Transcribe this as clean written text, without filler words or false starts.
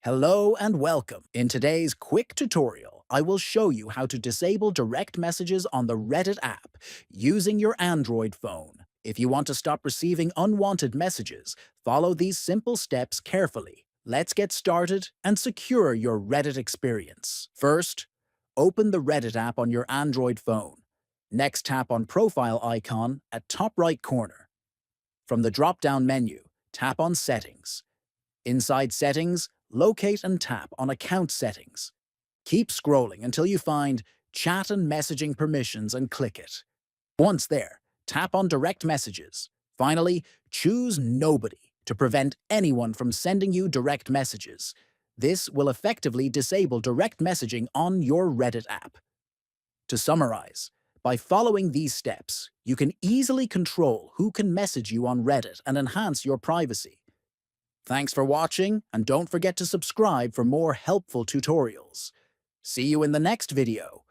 Hello and welcome. In today's quick tutorial, I will show you how to disable direct messages on the Reddit app using your Android phone. If you want to stop receiving unwanted messages, follow these simple steps carefully. Let's get started and secure your Reddit experience. First, open the Reddit app on your Android phone. Next, tap on Profile icon at top right corner. From the drop-down menu, tap on Settings. Inside Settings, locate and tap on Account Settings. Keep scrolling until you find Chat and Messaging Permissions and click it. Once there, tap on Direct Messages. Finally, choose Nobody to prevent anyone from sending you direct messages. This will effectively disable direct messaging on your Reddit app. To summarize, by following these steps, you can easily control who can message you on Reddit and enhance your privacy. Thanks for watching, and don't forget to subscribe for more helpful tutorials. See you in the next video.